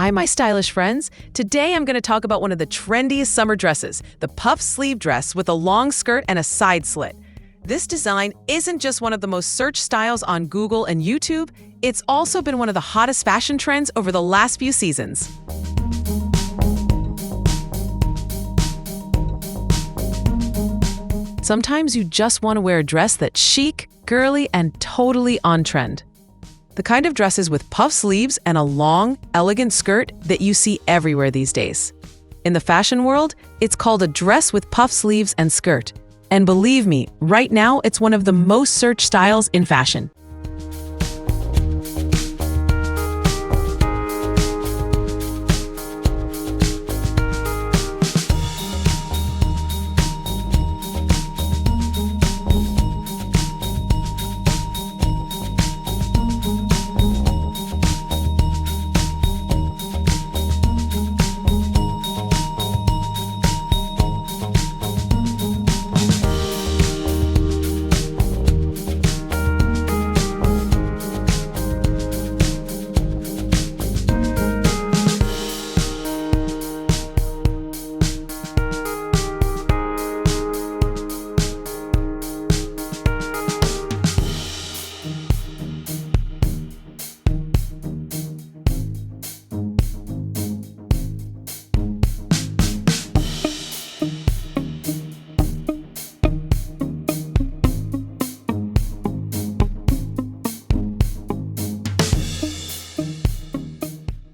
Hi, my stylish friends. Today I'm going to talk about one of the trendiest summer dresses, the puff sleeve dress with a long skirt and a side slit. This design isn't just one of the most searched styles on Google and YouTube, it's also been one of the hottest fashion trends over the last few seasons. Sometimes you just want to wear a dress that's chic, girly, and totally on trend. The kind of dresses with puff sleeves and a long, elegant skirt that you see everywhere these days. In the fashion world, it's called a dress with puff sleeves and skirt. And believe me, right now it's one of the most searched styles in fashion.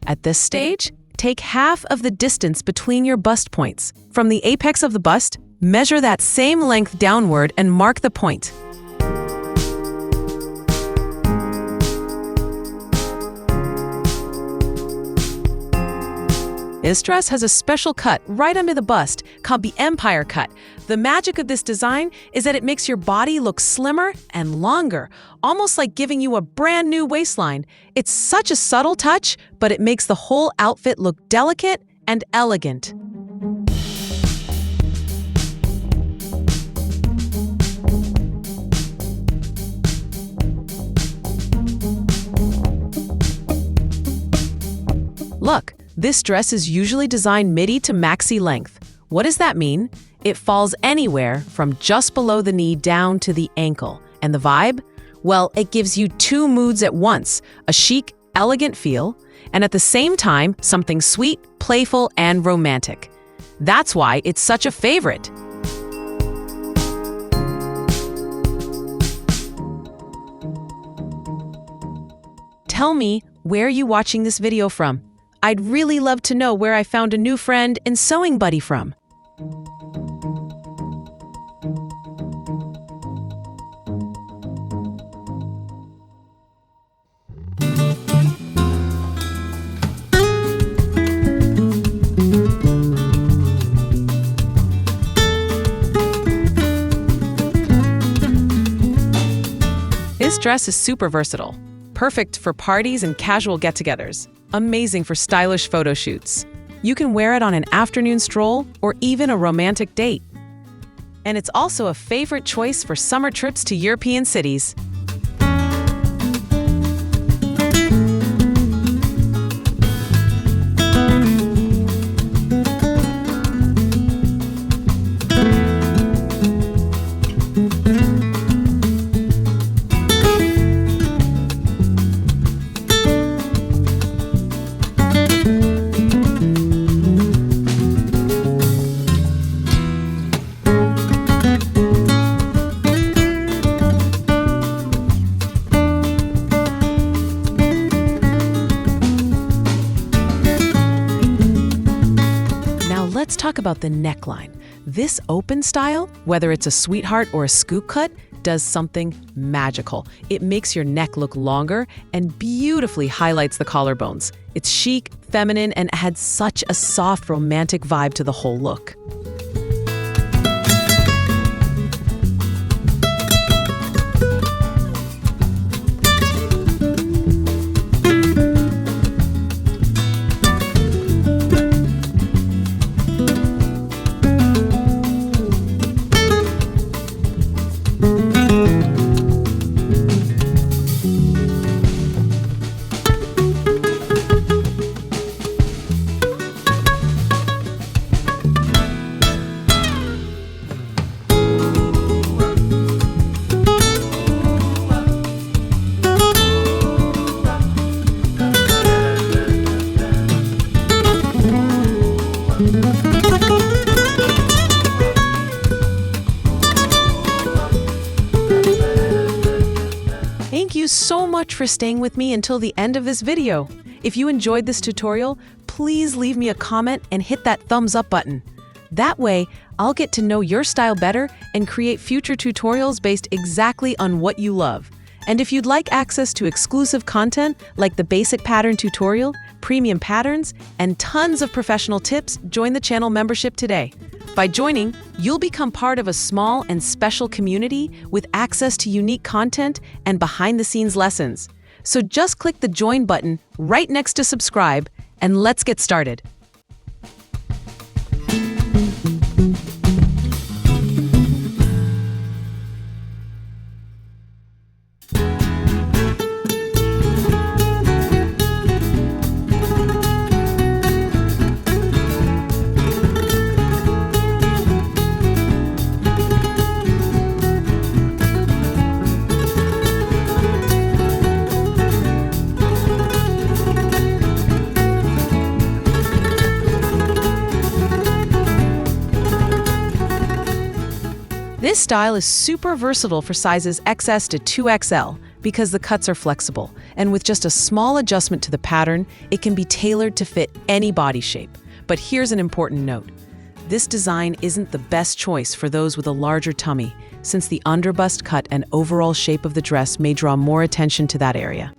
At this stage, take half of the distance between your bust points. From the apex of the bust, measure that same length downward and mark the point. This dress has a special cut right under the bust called the Empire Cut. The magic of this design is that it makes your body look slimmer and longer, almost like giving you a brand new waistline. It's such a subtle touch, but it makes the whole outfit look delicate and elegant. Look. This dress is usually designed midi to maxi length. What does that mean? It falls anywhere from just below the knee down to the ankle. And the vibe? Well, it gives you two moods at once, a chic, elegant feel, and at the same time, something sweet, playful, and romantic. That's why it's such a favorite. Tell me, where are you watching this video from? I'd really love to know where I found a new friend and sewing buddy from. This dress is super versatile. Perfect for parties and casual get-togethers. Amazing for stylish photo shoots. You can wear it on an afternoon stroll or even a romantic date. And it's also a favorite choice for summer trips to European cities. Let's talk about the neckline. This open style, whether it's a sweetheart or a scoop cut, does something magical. It makes your neck look longer and beautifully highlights the collarbones. It's chic, feminine, and adds such a soft, romantic vibe to the whole look. you so much for staying with me until the end of this video. If you enjoyed this tutorial, please leave me a comment and hit that thumbs up button. That way, I'll get to know your style better and create future tutorials based exactly on what you love. And if you'd like access to exclusive content like the basic pattern tutorial, premium patterns, and tons of professional tips, join the channel membership today. By joining, you'll become part of a small and special community with access to unique content and behind-the-scenes lessons. So just click the join button right next to subscribe, and let's get started. This style is super versatile for sizes XS to 2XL because the cuts are flexible, and with just a small adjustment to the pattern, it can be tailored to fit any body shape. But here's an important note. This design isn't the best choice for those with a larger tummy, since the underbust cut and overall shape of the dress may draw more attention to that area.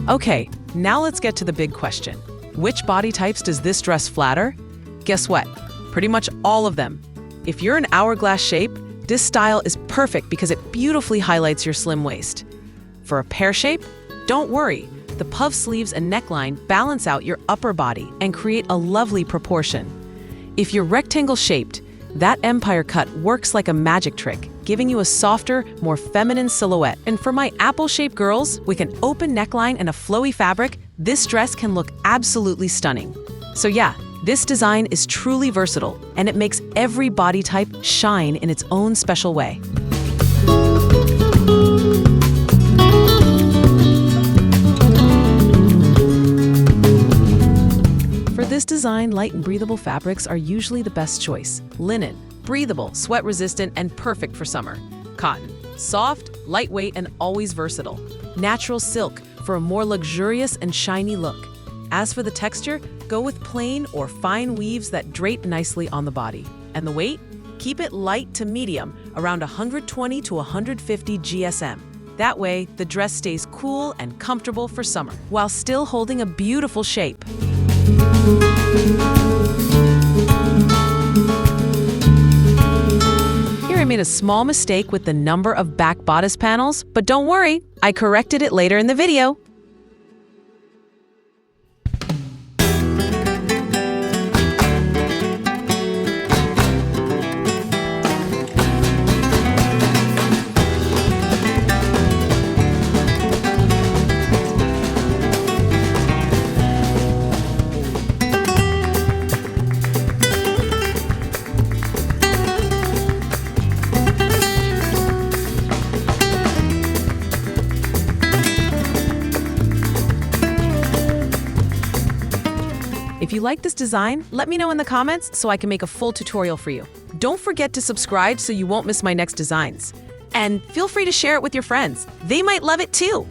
Okay, now let's get to the big question. Which body types does this dress flatter? Guess what? Pretty much all of them. If you're an hourglass shape, this style is perfect because it beautifully highlights your slim waist. For a pear shape, don't worry. The puff sleeves and neckline balance out your upper body and create a lovely proportion. If you're rectangle shaped, that empire cut works like a magic trick, giving you a softer, more feminine silhouette. And for my apple-shaped girls, with an open neckline and a flowy fabric, this dress can look absolutely stunning. So yeah, this design is truly versatile, and it makes every body type shine in its own special way. For this design, light and breathable fabrics are usually the best choice. Linen, breathable, sweat-resistant, and perfect for summer. Cotton, soft, lightweight, and always versatile. Natural silk for a more luxurious and shiny look. As for the texture, go with plain or fine weaves that drape nicely on the body. And the weight? Keep it light to medium, around 120 to 150 GSM. That way, the dress stays cool and comfortable for summer, while still holding a beautiful shape. Here I made a small mistake with the number of back bodice panels, but don't worry, I corrected it later in the video. If you like this design, let me know in the comments so I can make a full tutorial for you. Don't forget to subscribe so you won't miss my next designs. And feel free to share it with your friends. They might love it too.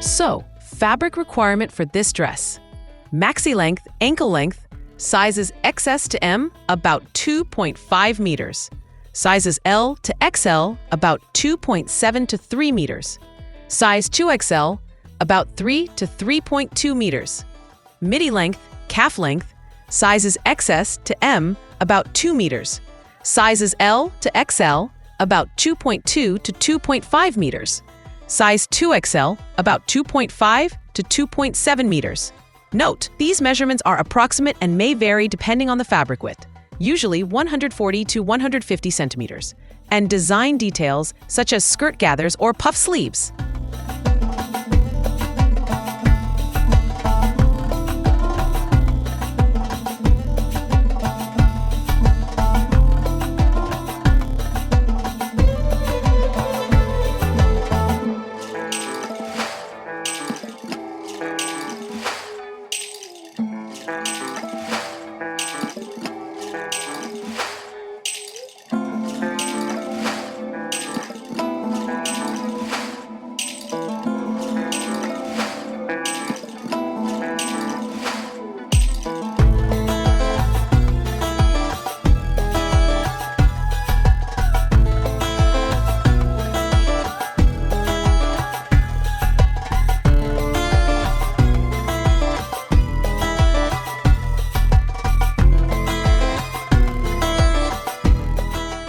So, fabric requirement for this dress. Maxi length, ankle length, sizes XS to M, about 2.5 meters. Sizes L to XL, about 2.7 to 3 meters. Size 2XL, about 3 to 3.2 meters. Midi length, calf length, sizes XS to M, about 2 meters. Sizes L to XL, about 2.2 to 2.5 meters. Size 2XL, about 2.5 to 2.7 meters. Note, these measurements are approximate and may vary depending on the fabric width, usually 140 to 150 centimeters, and design details such as skirt gathers or puff sleeves.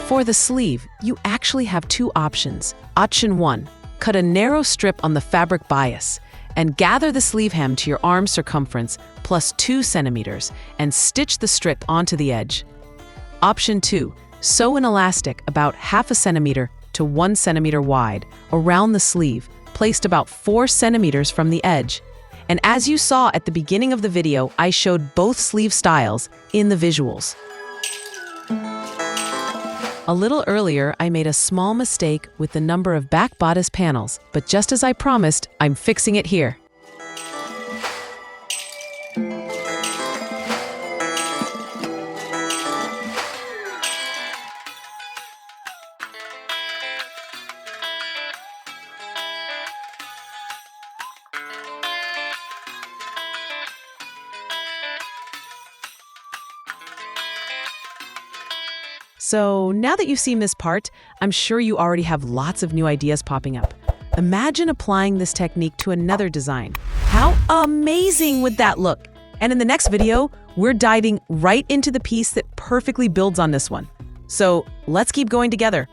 For the sleeve, you actually have two options. Option 1, cut a narrow strip on the fabric bias And gather the sleeve hem to your arm circumference plus 2 centimeters and stitch the strip onto the edge. Option 2. Sew an elastic about 0.5 centimeter to 1 centimeter wide around the sleeve, placed about 4 centimeters from the edge. And as you saw at the beginning of the video, I showed both sleeve styles in the visuals. A little earlier, I made a small mistake with the number of back bodice panels, but just as I promised, I'm fixing it here. So now that you've seen this part, I'm sure you already have lots of new ideas popping up. Imagine applying this technique to another design. How amazing would that look? And in the next video, we're diving right into the piece that perfectly builds on this one. So let's keep going together.